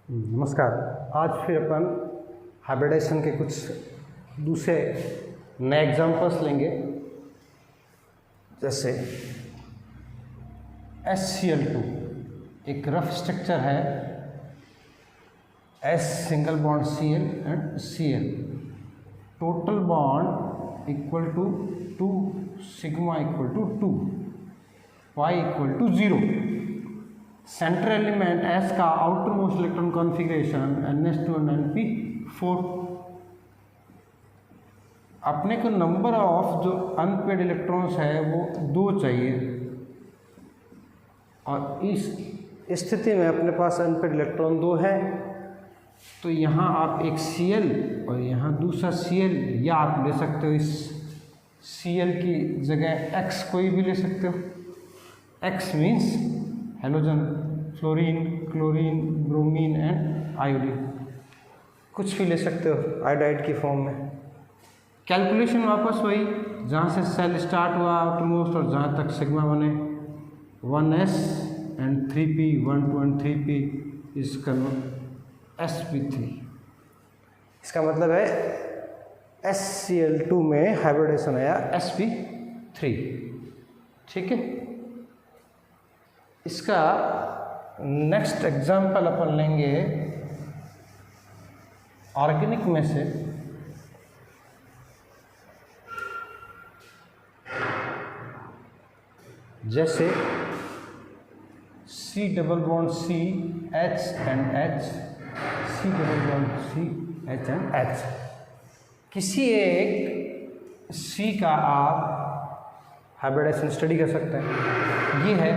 नमस्कार। आज फिर अपन हाइब्रिडाइजेशन के कुछ दूसरे नए एग्जांपल्स लेंगे। जैसे HCl2 एक रफ स्ट्रक्चर है, S single bond Cl and Cl, total bond equal to 2, sigma equal to 2, y equal to 0। Centre element S का outer most electron configuration NS2 और NP4। अपने को नंबर ऑफ जो unpaired electrons है वो 2 चाहिए, और इस स्थिति में अपने पास अनपेड इलेक्ट्रॉन 2 है। तो यहाँ आप एक Cl और यहाँ दूसरा Cl, या आप ले सकते हो इस Cl की जगह X कोई भी ले सकते हो। X means halogen, fluorine, chlorine, bromine and iodine, कुछ भी ले सकते हो आयोडाइड की फॉर्म में। कैलकुलेशन वापस वही, जहाँ से सेल स्टार्ट हुआ आउटरमोस्ट और जहाँ तक सिग्मा बने 1s and 3p, 1, 2 and 3p is sp3। इसका मतलब है HCl2 में हाइब्रिडेशन आया sp3। ठीक है, इसका नेक्स्ट एग्जाम्पल अपन लेंगे ऑर्गेनिक में से। जैसे C double bond C, H and H, C double bond C, H and H। किसी एक C का आप हाइब्रिडेशन स्टडी कर सकते हैं। ये है,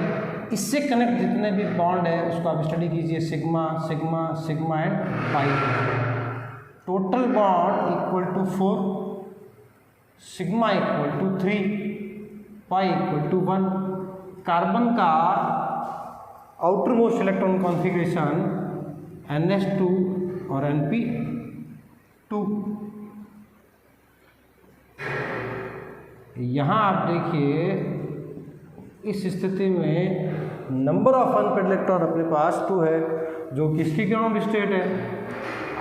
इससे कनेक्ट जितने भी बॉन्ड है उसको आप स्टडी कीजिए, sigma sigma sigma and pi. Total bond equal to 4, sigma equal to 3, pi equal to 1। Carbon का outer most electron configuration NS2 और NP2। यहाँ आप देखिए, इस स्थिति में नंबर ऑफ अनपेड इलेक्ट्रॉन अपने पास 2 है, जो कि इसकी ग्राउंड स्टेट है।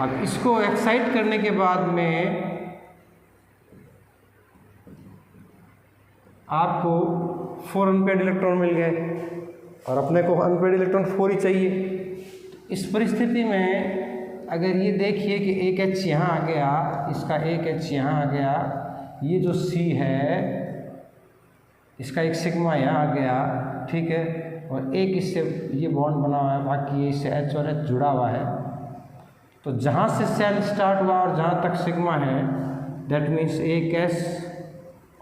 अब इसको एक्साइट करने के बाद में आपको 4 अनपेड इलेक्ट्रॉन मिल गए, और अपने को अनपेड इलेक्ट्रॉन 4 ही चाहिए। इस परिस्थिति में अगर ये देखिए कि एक H यहाँ आ गया, इसका एक H यहाँ आ गया, ये जो C है इसका एक सिग्मा यहाँ आ गया, ठीक है, और एक इससे ये बॉन्ड बना हुआ है, बाकी ये इससे H और H जुड़ा हुआ है। तो जहाँ से सेल स्टार्ट हुआ और जहाँ तक सिग्मा है, दैट मीन्स एक S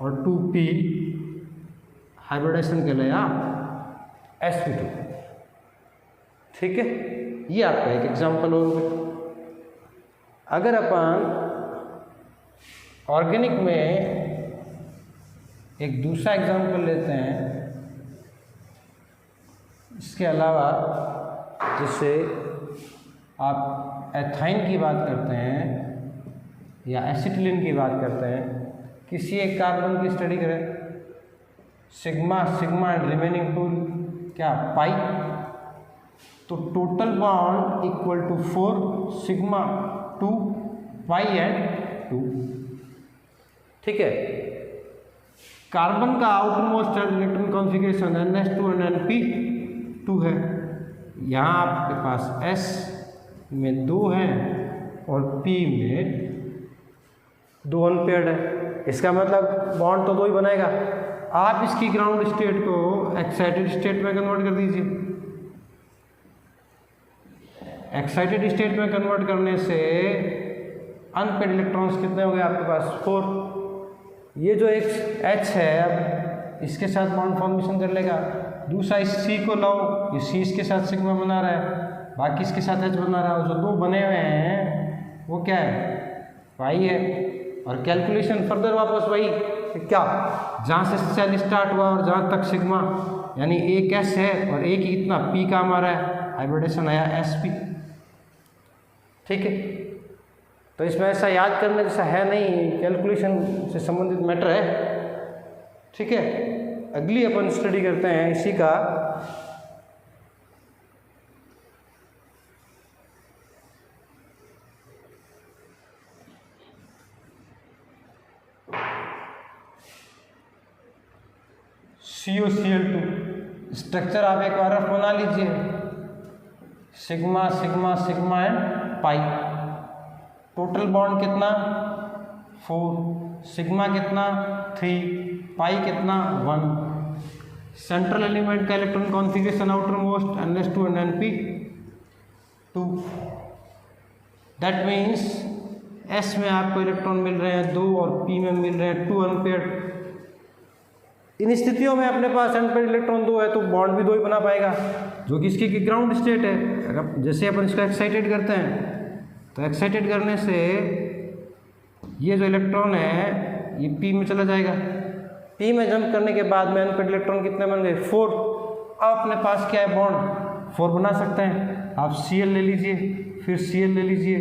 और 2p हाइब्रिडेशन के लिए sp2। ठीक है, ये आपका एक एग्जाम्पल हो गया। अगर अपन ऑर्गेनिक में एक दूसरा एग्जाम्पल लेते हैं, इसके अलावा जैसे आप एथाइन की बात करते हैं या एसिटिलीन की बात करते हैं, किसी एक कार्बन की स्टडी करें, सिग्मा सिग्मा एंड रिमेनिंग 2 क्या पाई। तो total bond equal to 4, sigma 2, pi and 2। ठीक है, कार्बन का outer most electron configuration NS2 and NP2 है। यहाँ आपके पास S में 2 हैं और P में 2 अनपेयर्ड है। इसका मतलब बॉन्ड तो 2 ही बनाएगा। आप इसकी ग्राउंड स्टेट को एक्साइटेड स्टेट में कन्वर्ट कर दीजिए। एक्साइटेड स्टेट में कन्वर्ट करने से अनपेयर्ड इलेक्ट्रॉन्स कितने हो गए आपके पास? 4। ये जो एक H है, अब इसके साथ बॉन्ड फॉर्मेशन कर लेगा। दूसरा इस C को लाओ, ये C इसके साथ सिग्मा बना रहा है, बाकी इसके साथ H बना रहा है। जो 2 बने हुए हैं वो क्या है? पाई है। और कैलकुलेशन फर्दर वापस वही कि क्या, जहाँ से सेल स्टार्ट हुआ और जहाँ तक सिग्मा, यानी एक S है और एक ही इतना P का हमारा है, हाइब्रिडेशन आया sp। ठीक है, तो इसमें ऐसा याद करने जैसा है नहीं, कैलकुलेशन से संबंधित मैटर है। ठीक है, अगली अपन स्टडी करते हैं इसी का CuCl2। स्ट्रक्चर आप एक बार बना लीजिए, sigma sigma sigma and pi. Total bond कितना 4, सिग्मा कितना 3, पाई कितना 1। सेंट्रल एलिमेंट का electron configuration outer most NS2 and NP2। That means S में आपको इलेक्ट्रॉन मिल रहे हैं 2 और P में मिल रहे हैं 2 अनपेयर्ड। इन स्थितियों में अपने पास अनपेयर्ड इलेक्ट्रॉन 2 है तो बॉन्ड भी 2 ही बना पाएगा, जो कि इसकी ग्राउंड स्टेट है। अगर जैसे अपन इसको एक्साइटेड करते हैं तो एक्साइटेड करने से ये जो इलेक्ट्रॉन है ये P में चला जाएगा। P में जंप करने के बाद में अनपेयर्ड इलेक्ट्रॉन कितने बन गए 4। अब अपने पास क्या है बॉन्ड 4 बना सकते हैं। आप Cl ले लीजिए, फिर Cl ले लीजिए,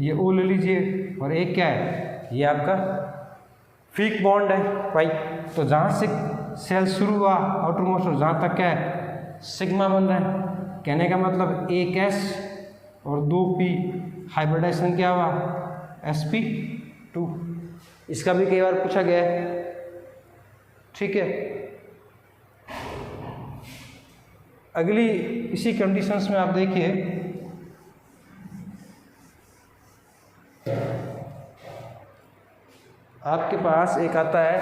ये O ले लीजिए, और एक क्या है ये आपका वीक बॉन्ड है भाई। तो जहाँ से सेल शुरू हुआ आउटर मोस्ट और जहाँ तक क्या है सिग्मा बन रहा है। कहने का मतलब एक S और 2P हाइब्रिडाइजेशन क्या हुआ sp2। इसका भी कई बार पूछा गया है, ठीक है। अगली इसी कंडीशंस में आप देखिए, आपके पास एक आता है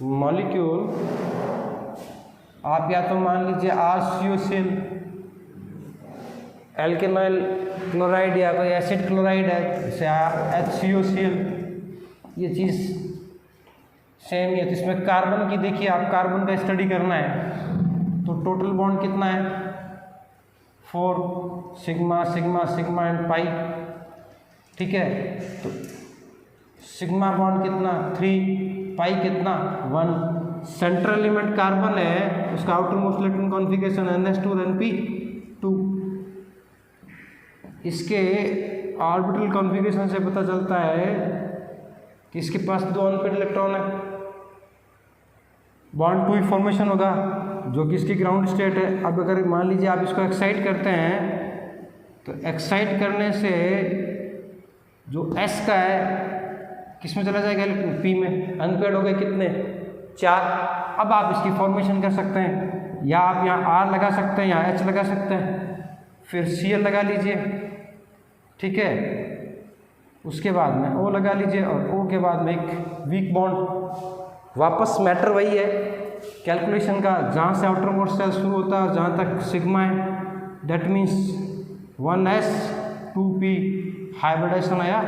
मॉलिक्यूल, आप या तो मान लीजिए RCOCl एल्केनाइल क्लोराइड या कोई एसिड क्लोराइड है जैसे HCOCl, ये चीज़ सेम ही है। तो इसमें कार्बन की देखिए, आप कार्बन का स्टडी करना है तो टोटल बॉन्ड कितना है 4, सिग्मा सिग्मा सिग्मा एंड पाई, ठीक है। तो सिग्मा बॉन्ड कितना 3, पाई कितना 1। सेंट्रल एलिमेंट कार्बन है, उसका outer most electron configuration NS2 और NP2। इसके ऑर्बिटल कॉन्फ़िगरेशन से पता चलता है कि इसके पास 2 अनपेयर्ड इलेक्ट्रॉन है, बॉन्ड 2 ही फॉर्मेशन होगा जो कि इसकी ग्राउंड स्टेट है। अब अगर मान लीजिए आप इसको एक्साइट करते हैं तो एक्साइट करने से जो S का है किस में चला जाएगा इलेक्ट्रॉन P में। अनपेयर्ड हो गए कितने 4। अब आप इसकी फॉर्मेशन कर सकते हैं, या आप यहाँ R लगा सकते हैं, यहाँ H लगा सकते हैं, फिर Cl लगा लीजिए, ठीक है। उसके बाद में O लगा लीजिए और O के बाद में एक वीक बॉन्ड। वापस मैटर वही है कैलकुलेशन का, जहाँ से आउटर मोस्ट सेल शुरू होता है जहाँ तक सिग्मा है, that means 1s 2p hybridisation आया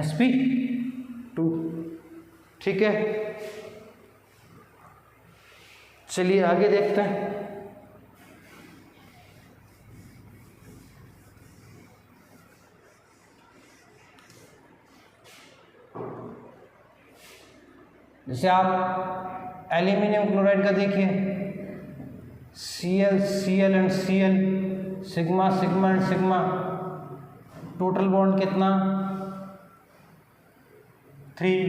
sp2, ठीक है। चलिए आगे देखते हैं। जैसे आप एल्यूमिनियम क्लोराइड का देखिए, Cl and Cl, sigma sigma and sigma, total bond कितना 3,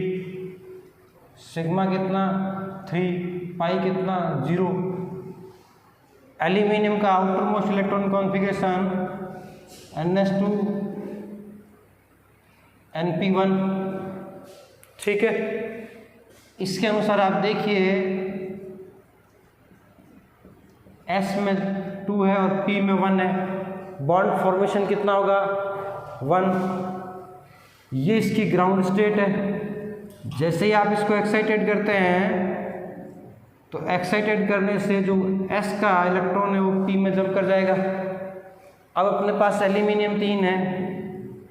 सिग्मा कितना 3, पाई कितना 0। एल्यूमिनियम का outer most electron configuration NS2 NP1, ठीक है। इसके अनुसार आप देखिए S में 2 है और P में 1 है, बॉन्ड फॉर्मेशन कितना होगा 1। ये इसकी ग्राउंड स्टेट है। जैसे ही आप इसको एक्साइटेड करते हैं तो एक्साइटेड करने से जो S का इलेक्ट्रॉन है वो P में जंप कर जाएगा। अब अपने पास एल्यूमिनियम 3 है,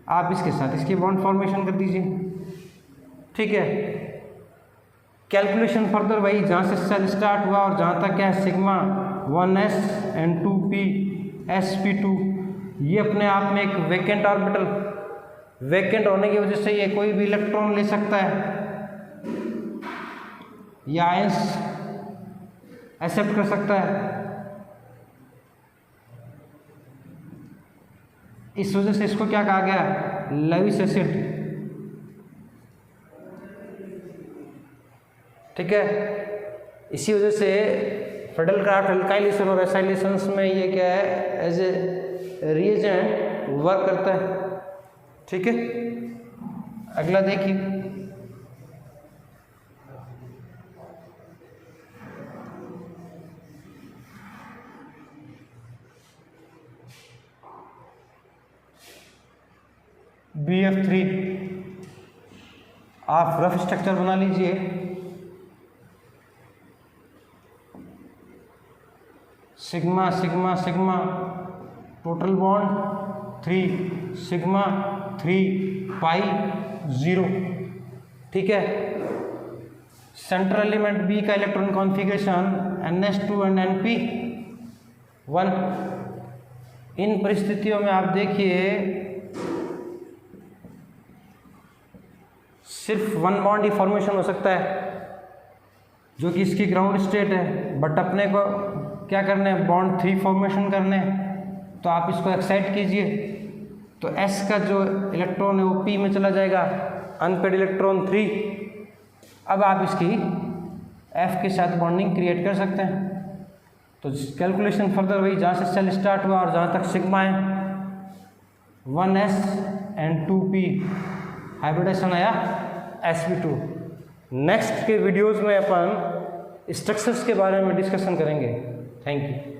आप इसके साथ इसकी बॉन्ड फॉर्मेशन कर दीजिए, ठीक है। कैलकुलेशन फर्दर वही, जहाँ से सेल स्टार्ट हुआ और जहाँ तक क्या है sigma 1s and 2p sp2, ये अपने आप में एक वैकेंट ऑर्बिटल, वैकेंट होने की वजह से ये कोई भी इलेक्ट्रॉन ले सकता है या आयंस एक्सेप्ट कर सकता है। इस वजह से इसको क्या कहा गया लेविस एसिड, ठीक है। इसी वजह से फेडलक्राफ्ट अल्काइलेशन और एसाइलेशंस में ये क्या है एज ए रिएजेंट वर्क करता है, ठीक है। अगला देखिए, BF3। आप रफ स्ट्रक्चर बना लीजिए। Sigma sigma sigma, total bond 3, sigma 3 पाई 0। ठीक है। सेंट्रल एलिमेंट बी का electron configuration NS2 and NP1। इन परिस्थितियों में आप देखिए सिर्फ 1 बॉन्ड ही फॉर्मेशन हो सकता है, जो कि इसकी ग्राउंड स्टेट है, बट अपने को क्या करना है, बॉन्ड 3 फॉर्मेशन करने हैं। तो आप इसको एक्साइट कीजिए, तो S का जो इलेक्ट्रॉन है वो P में चला जाएगा, अनपेड इलेक्ट्रॉन 3। अब आप इसकी F के साथ बॉन्डिंग क्रिएट कर सकते हैं। तो कैलकुलेशन फर्दर वही, जहाँ से सेल स्टार्ट हुआ और जहाँ तक सिग्मा है 1s एंड 2p, हाइब्रिडेशन आया sp2। नेक्स्ट के वीडियोज़ में अपन स्ट्रक्चर्स के बारे में डिस्कशन करेंगे। Thank you.